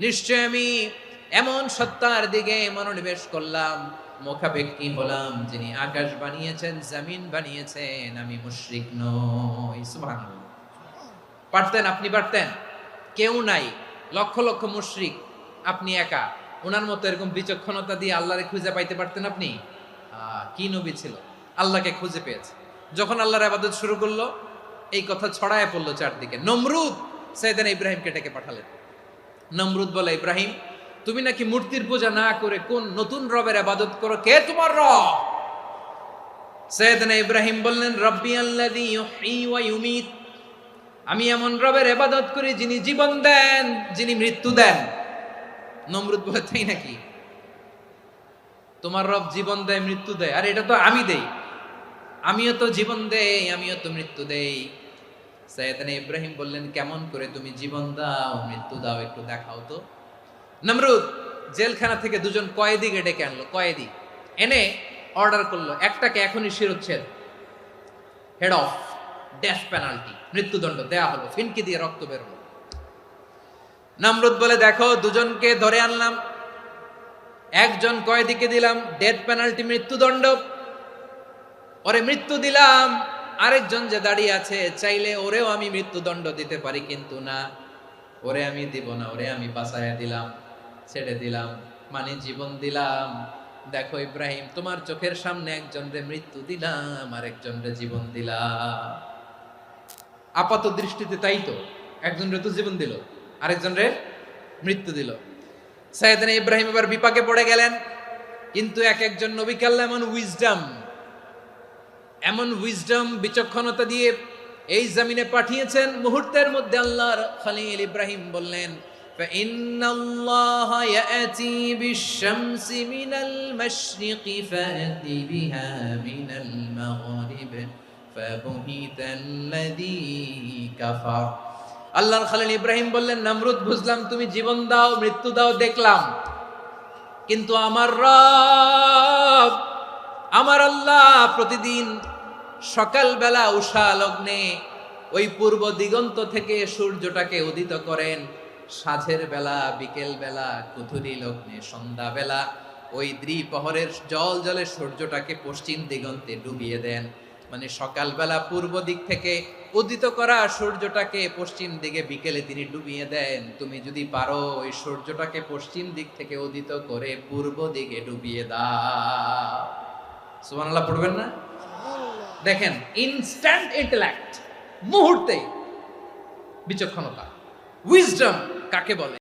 নিশ্চয় আমি এমন সত্তার দিকে মনোনিবেশ করলাম, মুখাপেক্ষী হলাম, যিনি আকাশ বানিয়েছেন, জমিন বানিয়েছেন। আমি মুশরিক নই। সুবহানাল্লাহ। পারতেন, আপনি পারতেন? কেউ নাই, লক্ষ লক্ষ মুশরিক, আপনি একা। ওনার মতো এরকম বিচক্ষণতা দিয়ে আল্লাহরে খুঁজে পাইতে পারতেন আপনি? কি নবী ছিল, আল্লাহকে খুঁজে পেয়েছে। যখন আল্লাহর ইবাদত শুরু করলো, এই কথা ছড়ায় পড়লো চারদিকে। নমরুদ সাইয়েদনা ইব্রাহিমকে ডেকে পাঠালেন। নমরুদ বলে, ইব্রাহিম, তুমি নাকি মূর্তির পূজা না করে কোন নতুন রবের ইবাদত করো, কে তোমার রব? সাইয়েদনা ইব্রাহিম বললেন, রব্বি আল্লাযী ইউহয়ী ওয়া ইউমীত, আমি এমন রবের ইবাদত করি যিনি জীবন দেন, যিনি মৃত্যু দেন। নমরুদ বলে, তাই নাকি? তোমার রব জীবন দেয়, মৃত্যু দেয়? আর এটা তো আমি দেই, আমিও তো জীবন দেই, আমিও তো মৃত্যু দেই। সাইয়েদনা ইব্রাহিম বললেন, কেমন করে তুমি জীবন দাও, মৃত্যু দাও, একটু দেখাও তো। নমরুদ জেলখানা থেকে দুজন কয়েদিকে ডেকে আনলো। কয়েদি এনে অর্ডার করলো, একটাকে এখনই শিরোচ্ছেদ, হেড অফ, ডেথ পেনাল্টি, মৃত্যুদণ্ড দেয়া হলো। ফিনকি দিয়ে রক্ত বের হলো। নমরুদ বলে, দেখো, দুজনকে ধরে আনলাম, একজন কয়েদিকে দিলাম ডেথ পেনাল্টি, মৃত্যুদণ্ড, ওরে মৃত্যু দিলাম। আরেকজন যে দাঁড়িয়ে আছে, চাইলে ওরেও আমি মৃত্যুদণ্ড দিতে পারি, কিন্তু না, ওরে আমি দিব না, ওরে আমি বাঁচাইয়া দিলাম, ছেড়ে দিলাম, মানে জীবন দিলাম। দেখো ইব্রাহিম, তোমার চোখের সামনে একজনরে মৃত্যু দিলাম, আরেকজনরে জীবন দিলাম। আপাত দৃষ্টিতে তাই তো, একজনরে তো জীবন দিল, আরেকজনরে মৃত্যু দিল। সাইয়েদনা ইব্রাহিম এবার বিপাকে পড়ে গেলেন। কিন্তু এক একজন নবীকে আল্লাহ এমন উইজডম, বিচক্ষণতা দিয়ে এই জমিনে পাঠিয়েছেন। মুহূর্তের মধ্যে আল্লাহর খলিল ইব্রাহিম বললেন, ফাইন্নাল্লাহা ইয়াতি বিশ-শামসি মিনাল মাশরিকি ফাতি বিহা মিনাল মাগরিব ফাবুহিতাল্লাযী কাফার। আল্লাহর খলিল ইব্রাহিম বললেন, নমরুদ, বুঝলাম তুমি জীবন দাও, মৃত্যু দাও, দেখলাম, কিন্তু আমার রব, আমার আল্লাহ প্রতিদিন সকালবেলা উষা লগ্নে ওই পূর্ব দিগন্ত থেকে সূর্যটাকে উদিত করেন, সাঁঝের বেলা, বিকেল বেলা, কুথুরি লগ্নে, সন্ধ্যা বেলা ওই দ্বিপ্রহরের জল জলে সূর্যটাকে পশ্চিম দিগন্তে ডুবিয়ে দেন। মানে সকালবেলা পূর্ব দিক থেকে উদিত করা সূর্যটাকে পশ্চিম দিকে বিকেলে তিনি ডুবিয়ে দেন। তুমি যদি পারো ওই সূর্যটাকে পশ্চিম দিক থেকে উদিত করে পূর্ব দিকে ডুবিয়ে দাও। সুবহানাল্লাহ পড়বেন না? দেখেন, ইনস্ট্যান্ট ইন্টেলেক্ট, মুহূর্তে বিচক্ষণতা, উইজডম কাকে বলে?